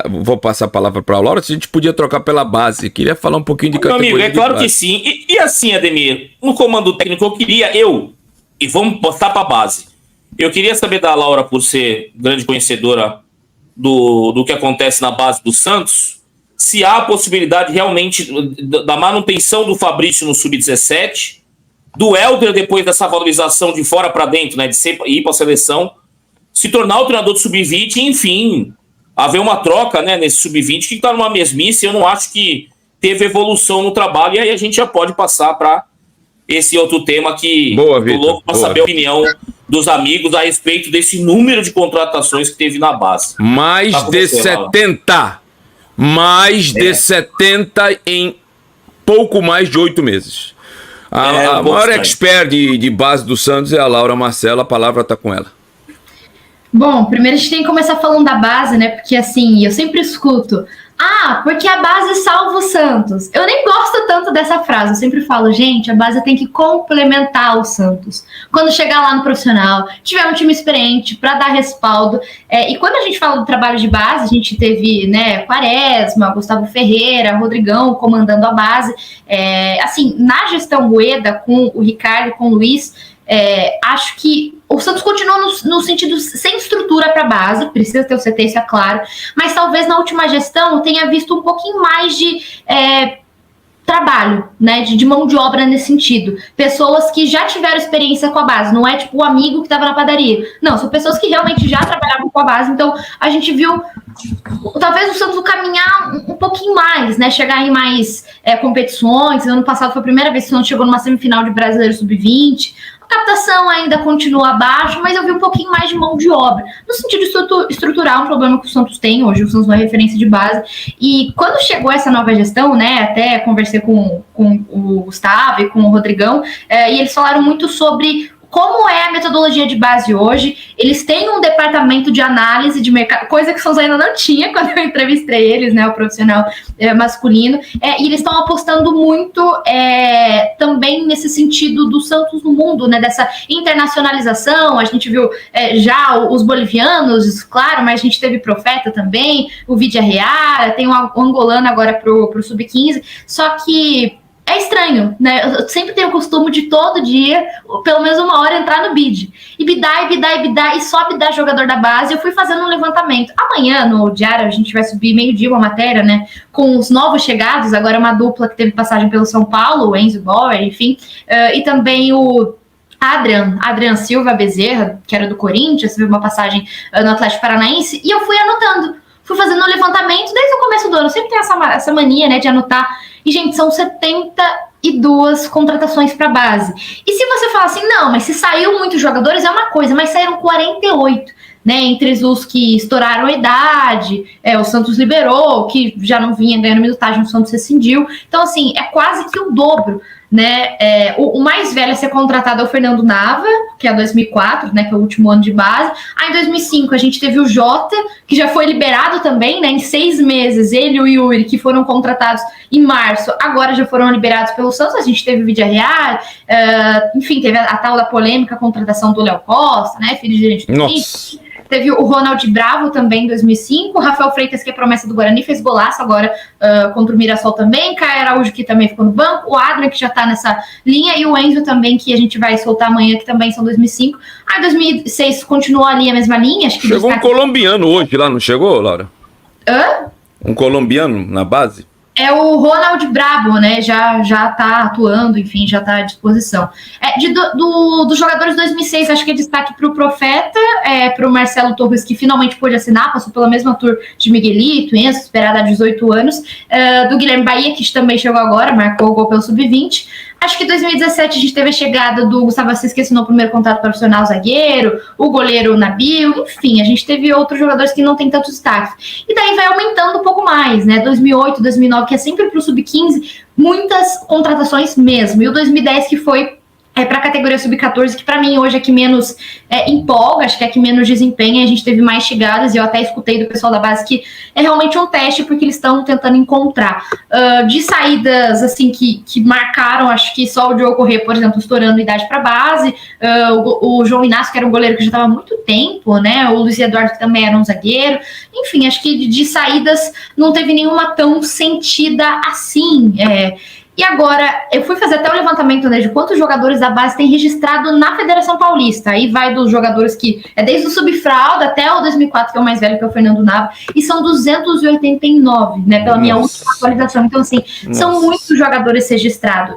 vou passar a palavra para a Laura, se a gente podia trocar pela base. Queria falar um pouquinho de categoria. Meu amigo, é claro que sim. E assim, Ademir, no comando técnico e vamos postar para a base. Eu queria saber da Laura, por ser grande conhecedora do que acontece na base do Santos, se há a possibilidade realmente da manutenção do Fabrício no Sub-17, do Helder, depois dessa valorização de fora para dentro, né, de ir para a seleção, se tornar o treinador do Sub-20 e, enfim, haver uma troca, né, nesse Sub-20 que está numa mesmice. Eu não acho que teve evolução no trabalho, e aí a gente já pode passar para esse outro tema que boa, tô louco para saber a opinião dos amigos a respeito desse número de contratações que teve na base. Mais de 70. Mais de 70 em pouco mais de 8 meses. A maior expert de base do Santos é a Laura Marcelo, a palavra está com ela. Bom, primeiro a gente tem que começar falando da base, né? Porque assim, eu sempre escuto, porque a base salva o Santos. Eu nem gosto tanto dessa frase, eu sempre falo, gente, a base tem que complementar o Santos. Quando chegar lá no profissional, tiver um time experiente para dar respaldo. E quando a gente fala do trabalho de base, a gente teve, né, Quaresma, Gustavo Ferreira, Rodrigão comandando a base. Assim, na gestão Rueda, com o Ricardo, com o Luiz, acho que o Santos continua no sentido sem estrutura para a base, precisa ter o CT, isso é claro, mas talvez na última gestão tenha visto um pouquinho mais de trabalho, né, de mão de obra nesse sentido. Pessoas que já tiveram experiência com a base, não é tipo o amigo que estava na padaria. Não, são pessoas que realmente já trabalhavam com a base, então a gente viu talvez o Santos caminhar um pouquinho mais, né, chegar em mais competições. Ano passado foi a primeira vez que o Santos chegou numa semifinal de Brasileiro Sub-20. A captação ainda continua abaixo, mas eu vi um pouquinho mais de mão de obra. No sentido estrutural, um problema que o Santos tem hoje, o Santos não é referência de base. E quando chegou essa nova gestão, né, até conversei com o Gustavo e com o Rodrigão, e eles falaram muito sobre como é a metodologia de base hoje. Eles têm um departamento de análise de mercado, coisa que o Santos ainda não tinha quando eu entrevistei eles, né, o profissional masculino, e eles estão apostando muito também nesse sentido do Santos no mundo, né, dessa internacionalização. A gente viu já os bolivianos, claro, mas a gente teve Profeta também, o Vidia Real, tem o angolano agora pro Sub-15, só que é estranho, né? Eu sempre tenho o costume de todo dia, pelo menos uma hora, entrar no bid. E bidar, e só bidar jogador da base. Eu fui fazendo um levantamento. Amanhã, no Diário, a gente vai subir meio-dia uma matéria, né? Com os novos chegados. Agora é uma dupla que teve passagem pelo São Paulo, o Enzo Bauer, enfim. E também o Adrian Silva Bezerra, que era do Corinthians, teve uma passagem no Atlético Paranaense. E eu fui anotando. Fui fazendo um levantamento desde o começo do ano. Eu sempre tenho essa mania, né, de anotar. E, gente, são 72 contratações para base. E se você fala assim, não, mas se saiu muitos jogadores é uma coisa, mas saíram 48, né? Entre os que estouraram a idade, o Santos liberou, que já não vinha ganhando minutagem, o Santos rescindiu. Então, assim, é quase que o dobro, né? O mais velho a ser contratado é o Fernando Nava, que é 2004, né, que é o último ano de base. Aí em 2005 a gente teve o Jota, que já foi liberado também, né, em 6 meses, ele e o Yuri, que foram contratados em março, agora já foram liberados pelo Santos. A gente teve o Vidia Real, enfim, teve a tal da polêmica, a contratação do Léo Costa, né, filho de gerente do time. Teve o Ronald Bravo também em 2005, o Rafael Freitas, que é promessa do Guarani, fez golaço agora contra o Mirassol também, Caio Araújo, que também ficou no banco, o Adrian, que já tá nessa linha, e o Enzo também, que a gente vai soltar amanhã, que também são 2005. Aí 2006 continuou ali a mesma linha. Acho que chegou um colombiano hoje lá, não chegou, Laura? Um colombiano na base? É o Ronald Brabo, né? Já tá atuando, enfim, já tá à disposição. Dos jogadores de 2006, acho que é destaque para o Profeta, para o Marcelo Torres, que finalmente pôde assinar, passou pela mesma tour de Miguelito, Enzo, esperado há 18 anos. Do Guilherme Bahia, que também chegou agora, marcou o gol pelo Sub-20. Acho que em 2017 a gente teve a chegada do Gustavo Assis, que assinou o primeiro contrato profissional, zagueiro, o goleiro Nabil, enfim, a gente teve outros jogadores que não tem tanto destaque. E daí vai aumentando um pouco mais, né? 2008, 2009, que é sempre pro Sub-15, muitas contratações mesmo. E o 2010 que foi para a categoria sub-14, que para mim hoje é que menos empolga, acho que é que menos desempenha, a gente teve mais chegadas, e eu até escutei do pessoal da base que é realmente um teste, porque eles estão tentando encontrar. De saídas, assim, que marcaram, acho que só o Diogo Corrêa, por exemplo, estourando idade para base, o João Inácio, que era um goleiro que já estava há muito tempo, né, o Luiz Eduardo, que também era um zagueiro, enfim, acho que de saídas não teve nenhuma tão sentida assim, E agora, eu fui fazer até o levantamento, né, de quantos jogadores da base tem registrado na Federação Paulista. Aí vai dos jogadores que desde o subfralda até o 2004, que é o mais velho, que é o Fernando Nava, e são 289, né, pela minha última atualização. Então, assim, são muitos jogadores registrados.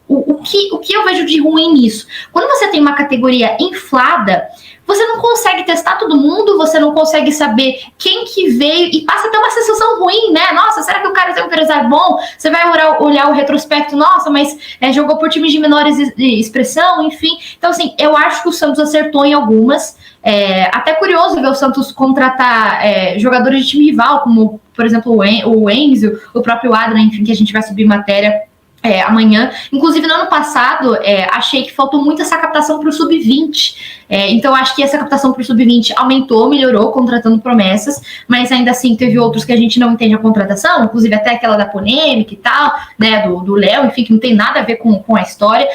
O que eu vejo de ruim nisso? Quando você tem uma categoria inflada, você não consegue testar todo mundo, você não consegue saber quem que veio, e passa até uma sensação ruim, né? Nossa, será que o cara tem um empresário bom? Você vai olhar o retrospecto, nossa, mas jogou por times de menores de expressão, enfim. Então, assim, eu acho que o Santos acertou em algumas. Até curioso ver o Santos contratar jogadores de time rival, como, por exemplo, o Enzo, o próprio Adrian, enfim, que a gente vai subir matéria amanhã. Inclusive, no ano passado, achei que faltou muito essa captação para o sub-20. Então, acho que essa captação para o sub-20 aumentou, melhorou, contratando promessas, mas ainda assim teve outros que a gente não entende a contratação, inclusive até aquela da polêmica e tal, né, do Léo, enfim, que não tem nada a ver com a história.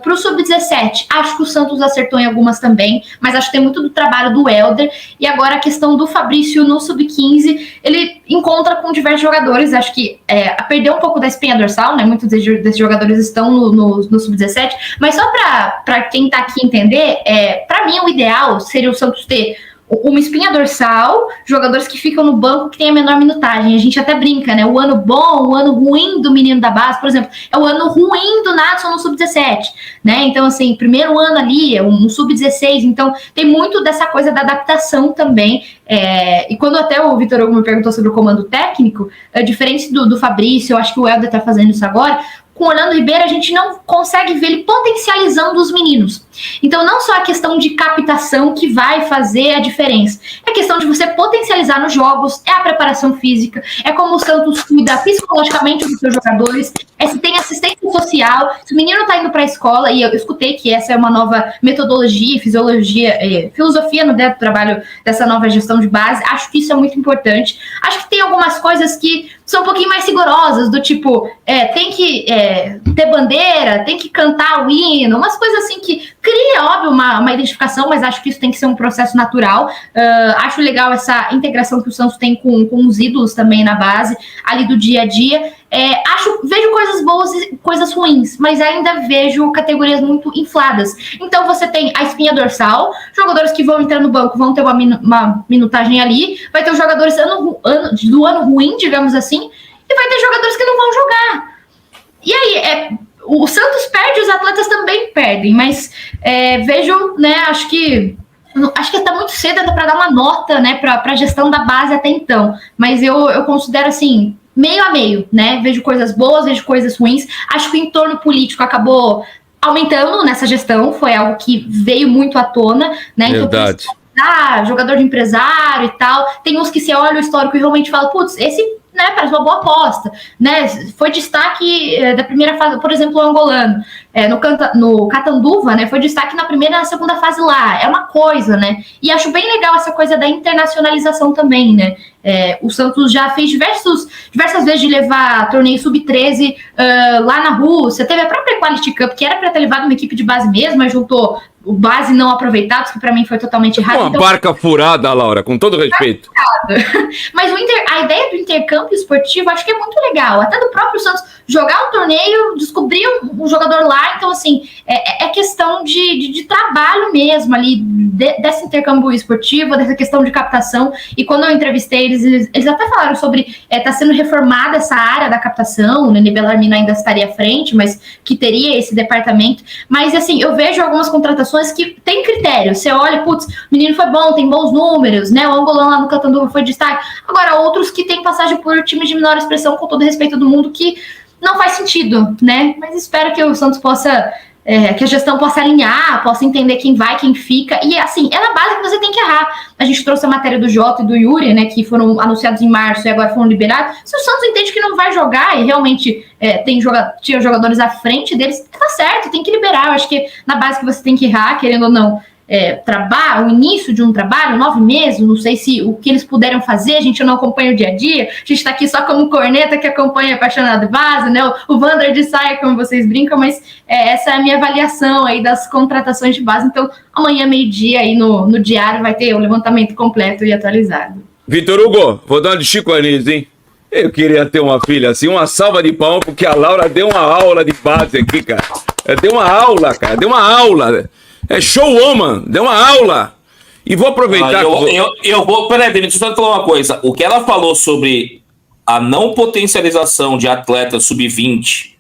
Para o sub-17, acho que o Santos acertou em algumas também, mas acho que tem muito do trabalho do Helder. E agora a questão do Fabrício no sub-15, ele encontra com diversos jogadores, acho que perdeu um pouco da espinha dorsal, né, muitos desses jogadores estão no sub-17, mas só para quem está aqui entender, para mim o ideal seria o Santos ter uma espinha dorsal, jogadores que ficam no banco que tem a menor minutagem. A gente até brinca, né? O ano bom, o ano ruim do menino da base, por exemplo, é o ano ruim do Nadson no sub-17, né? Então, assim, primeiro ano ali, um sub-16, então tem muito dessa coisa da adaptação também. E quando até o Vitor Hugo me perguntou sobre o comando técnico, diferente do Fabrício, eu acho que o Helder tá fazendo isso agora, com o Orlando Ribeiro, a gente não consegue ver ele potencializando os meninos. Então, não só a questão de captação que vai fazer a diferença, é a questão de você potencializar nos jogos, é a preparação física, é como o Santos cuida psicologicamente dos seus jogadores, se tem assistência social, se o menino tá indo para a escola, e eu escutei que essa é uma nova metodologia, filosofia no trabalho dessa nova gestão de base, acho que isso é muito importante. Acho que tem algumas coisas que são um pouquinho mais rigorosas, do tipo, tem que ter bandeira, tem que cantar o hino, umas coisas assim que cria, óbvio, uma identificação, mas acho que isso tem que ser um processo natural. Acho legal essa integração que o Santos tem com os ídolos também na base, ali do dia a dia. Vejo coisas boas e coisas ruins, mas ainda vejo categorias muito infladas. Então você tem a espinha dorsal, jogadores que vão entrar no banco vão ter uma minutagem ali, vai ter os jogadores do ano ruim, digamos assim, e vai ter jogadores que não vão jogar. E aí, o Santos perde, os atletas também perdem, mas vejo, né, acho que está muito cedo ainda para dar uma nota, né, para a gestão da base até então, mas eu considero assim, meio a meio, né, vejo coisas boas, vejo coisas ruins, acho que o entorno político acabou aumentando nessa gestão, foi algo que veio muito à tona, né, verdade. Então, jogador de empresário e tal, tem uns que você olha o histórico e realmente fala, putz, esse, né, parece uma boa aposta, né, foi destaque da primeira fase, por exemplo, o angolano, no Catanduva, né, foi destaque na primeira e na segunda fase lá, é uma coisa, né, e acho bem legal essa coisa da internacionalização também, né, o Santos já fez diversas vezes de levar torneio sub-13 lá na Rússia, teve a própria Quality Cup, que era para ter levado uma equipe de base mesmo, mas juntou o base não aproveitados, que para mim foi totalmente errado. Uma barca furada, Laura, com todo respeito. Mas a ideia do intercâmbio esportivo acho que é muito legal, até do próprio Santos jogar um torneio, descobrir um jogador lá, então assim, é questão de trabalho mesmo ali, desse intercâmbio esportivo, dessa questão de captação, e quando eu entrevistei eles até falaram sobre, tá sendo reformada essa área da captação, o Nenê Bellarmino ainda estaria à frente, mas que teria esse departamento, mas assim, eu vejo algumas contratações que tem critério, você olha, putz, o menino foi bom, tem bons números, né, o angolano lá no Catanduva foi destaque, agora outros que tem passagem por times de menor expressão, com todo respeito do mundo, que não faz sentido, né, mas espero que o Santos possa que a gestão possa alinhar, possa entender quem vai, quem fica. E assim, é na base que você tem que errar. A gente trouxe a matéria do Jota e do Yuri, né, que foram anunciados em março e agora foram liberados. Se o Santos entende que não vai jogar e realmente tinha jogadores à frente deles, tá certo, tem que liberar. Eu acho que na base que você tem que errar, querendo ou não, o início de um trabalho, 9 meses, não sei se o que eles puderam fazer, a gente não acompanha o dia a dia, a gente tá aqui só como corneta que acompanha apaixonado de base, né, o Wander de saia, como vocês brincam, mas essa é a minha avaliação aí das contratações de base, então amanhã, meio-dia, aí no diário vai ter o levantamento completo e atualizado. Vitor Hugo, vou dar uma de Chico Anísio, hein? Eu queria ter uma filha assim, uma salva de palmas, porque a Laura deu uma aula de base aqui, cara. Deu uma aula, cara, deu uma aula. É showwoman, deu uma aula. E vou aproveitar... Peraí, deixa eu só falar uma coisa. O que ela falou sobre a não potencialização de atleta sub-20,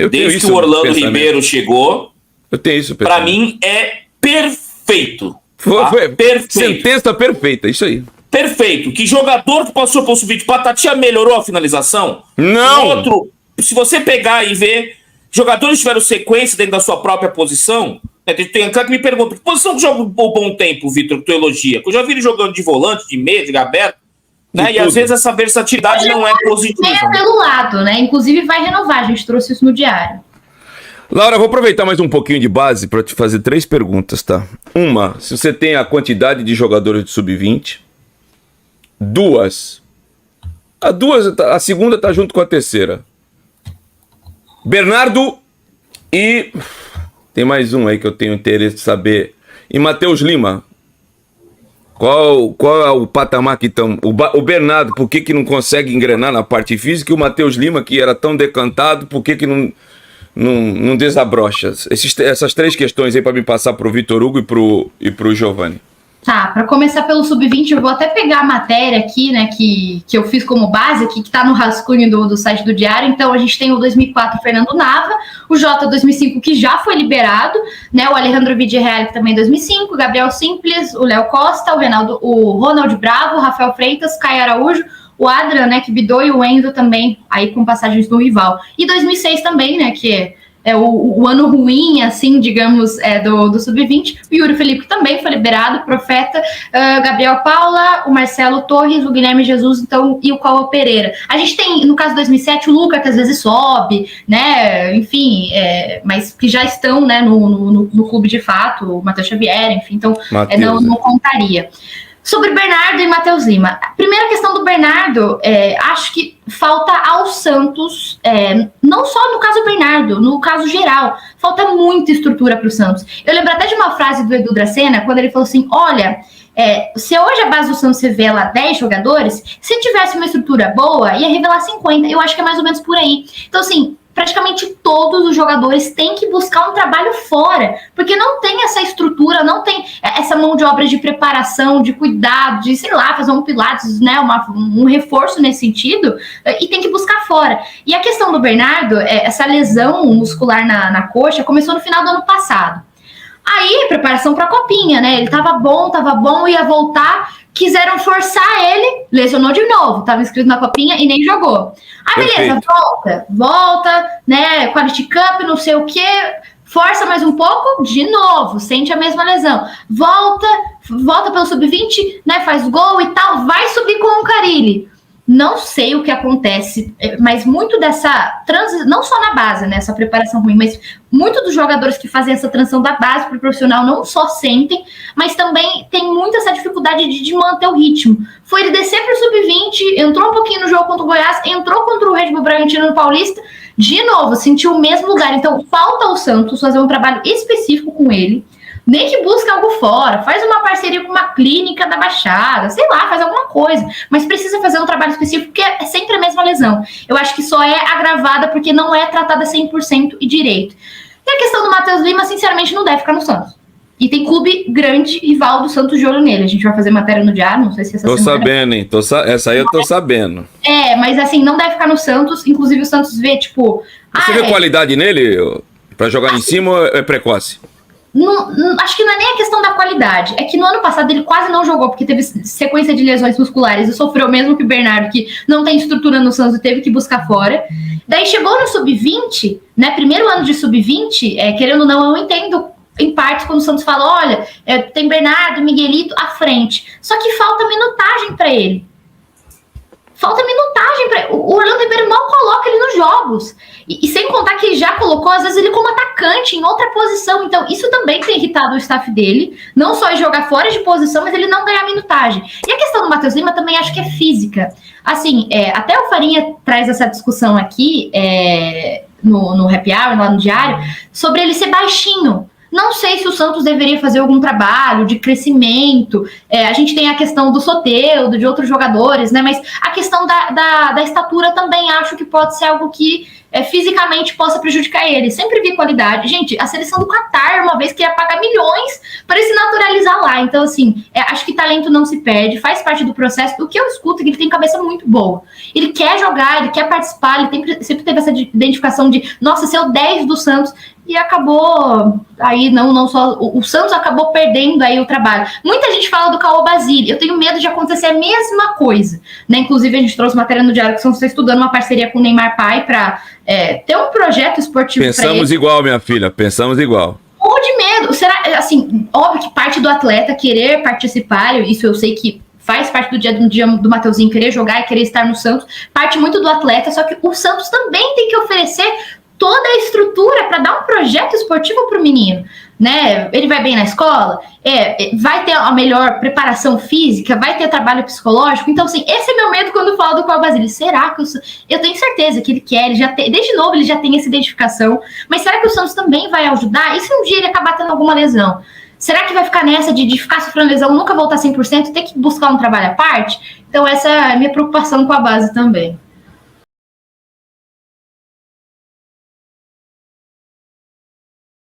desde que o Orlando Ribeiro chegou, eu tenho isso, pra mim é perfeito. Perfeito. Sentença perfeita, isso aí. Perfeito. Que jogador que passou pelo sub-20, Patatia melhorou a finalização? Não! Outro, se você pegar e ver, jogadores tiveram sequência dentro da sua própria posição... Tem cara que me pergunta, que posição que joga um bom tempo, Vitor, que tu elogia? Eu já vi ele jogando de volante, de meia, de aberto, né? E às vezes essa versatilidade não é positiva. É pelo lado, né? Inclusive vai renovar, a gente trouxe isso no diário. Laura, vou aproveitar mais um pouquinho de base para te fazer 3 perguntas, tá? Uma, se você tem a quantidade de jogadores de sub-20. 2. A segunda tá junto com a terceira. Bernardo e... Tem mais um aí que eu tenho interesse de saber. E Matheus Lima. Qual é o patamar que estão... O Bernardo, por que não consegue engrenar na parte física? E o Matheus Lima, que era tão decantado, por que não desabrocha? Essas 3 questões aí para me passar pro Vitor Hugo e pro Giovanni. Tá, para começar pelo sub-20, eu vou até pegar a matéria aqui, né, que eu fiz como base aqui, que tá no rascunho do site do Diário. Então, a gente tem o 2004 Fernando Nava, o Jota 2005, que já foi liberado, né, o Alejandro Vidireal, que também é 2005, o Gabriel Simples, o Léo Costa, o Ronald Bravo, o Rafael Freitas, Caio Araújo, o Adrian, né, que bidou, e o Enzo também, aí com passagens do rival. E 2006 também, né, que é o ano ruim, assim, digamos, do Sub-20. O Yuri Felipe, que também foi liberado, Profeta, Gabriel Paula, o Marcelo Torres, o Guilherme Jesus, então, e o Cauã Pereira. A gente tem, no caso de 2007, o Luca, que às vezes sobe, né, enfim, mas que já estão, né, no clube de fato, o Matheus Xavier, enfim, então não contaria. Sobre Bernardo e Matheus Lima. A primeira questão do Bernardo, acho que falta ao Santos, não só no caso do Bernardo, no caso geral, falta muita estrutura para o Santos. Eu lembro até de uma frase do Edu Dracena, quando ele falou assim, olha, se hoje a base do Santos revela 10 jogadores, se tivesse uma estrutura boa, ia revelar 50. Eu acho que é mais ou menos por aí. Então, assim, praticamente todos os jogadores têm que buscar um trabalho fora, porque não tem essa estrutura, não tem essa mão de obra de preparação, de cuidado, de, sei lá, fazer um pilates, né, um reforço nesse sentido, e tem que buscar fora. E a questão do Bernardo, essa lesão muscular na coxa, começou no final do ano passado. Aí, preparação para a Copinha, né, ele tava bom, ia voltar, quiseram forçar ele, lesionou de novo, estava inscrito na Copinha e nem jogou. Aí, beleza, volta, né, Quality Cup, não sei o quê, força mais um pouco, de novo, sente a mesma lesão. Volta pelo Sub-20, né, faz gol e tal, vai subir com o Carille. Não sei o que acontece, mas muito dessa transição, não só na base, né, essa preparação ruim, mas muito dos jogadores que fazem essa transição da base para o profissional não só sentem, mas também tem muito essa dificuldade de manter o ritmo. Foi ele descer para o Sub-20, entrou um pouquinho no jogo contra o Goiás, entrou contra o Red Bull Bragantino no Paulista, de novo, sentiu o mesmo lugar. Então, falta ao Santos fazer um trabalho específico com ele, nem que busque algo fora, faz uma parceria com uma clínica da Baixada, sei lá, faz alguma coisa, mas precisa fazer um trabalho específico, porque é sempre a mesma lesão. Eu acho que só é agravada porque não é tratada 100% e direito. E a questão do Matheus Lima, sinceramente, não deve ficar no Santos. E tem clube grande, rival do Santos de olho nele. A gente vai fazer matéria no diário, não sei se essa semana... Tô sabendo, hein? Essa aí eu tô sabendo. Mas assim, não deve ficar no Santos, inclusive o Santos vê, tipo... Você vê qualidade nele? Pra jogar em cima ou é precoce? Acho que não é nem a questão da qualidade, é que no ano passado ele quase não jogou, porque teve sequência de lesões musculares e sofreu mesmo que o Bernardo, que não tem estrutura no Santos e teve que buscar fora. Daí chegou no sub-20, né? Primeiro ano de sub-20, querendo ou não, eu entendo em partes quando o Santos fala, olha, tem Bernardo, Miguelito à frente. Só que falta minutagem para ele. Falta minutagem para ele. O Orlando Ribeiro mal coloca ele nos jogos. E sem contar que ele já colocou, às vezes, ele como atacante em outra posição. Então, isso também tem irritado o staff dele. Não só em jogar fora de posição, mas ele não ganhar minutagem. E a questão do Matheus Lima também acho que é física. Assim, até o Farinha traz essa discussão aqui no Happy Hour, lá no Diário, sobre ele ser baixinho. Não sei se o Santos deveria fazer algum trabalho de crescimento. A gente tem a questão do Soteldo, de outros jogadores, né? Mas a questão da estatura também acho que pode ser algo que fisicamente possa prejudicar ele. Sempre vi qualidade. Gente, a seleção do Catar, uma vez, queria pagar milhões para ele se naturalizar lá. Então, assim, acho que talento não se perde, faz parte do processo. O que eu escuto é que ele tem cabeça muito boa. Ele quer jogar, ele quer participar, ele sempre teve essa identificação de, nossa, ser o 10 do Santos. E acabou, aí não só, o Santos acabou perdendo aí o trabalho. Muita gente fala do Caô Basile, eu tenho medo de acontecer a mesma coisa, né? Inclusive a gente trouxe matéria no Diário que o Santos está estudando uma parceria com o Neymar Pai para ter um projeto esportivo para ele. Pensamos igual, minha filha, pensamos igual. Ou de medo, será, assim, óbvio que parte do atleta querer participar, isso eu sei que faz parte do dia do Mateuzinho querer jogar e querer estar no Santos, parte muito do atleta, só que o Santos também tem que oferecer toda a estrutura para dar um projeto esportivo para o menino, né? Ele vai bem na escola, vai ter a melhor preparação física, vai ter trabalho psicológico. Então, assim, esse é meu medo quando eu falo do Caio Basile. Será que eu tenho certeza que ele quer, ele já tem, desde novo ele já tem essa identificação, mas será que o Santos também vai ajudar? E se um dia ele acabar tendo alguma lesão? Será que vai ficar nessa de ficar sofrendo lesão, nunca voltar 100%, ter que buscar um trabalho à parte? Então, essa é a minha preocupação com a base também.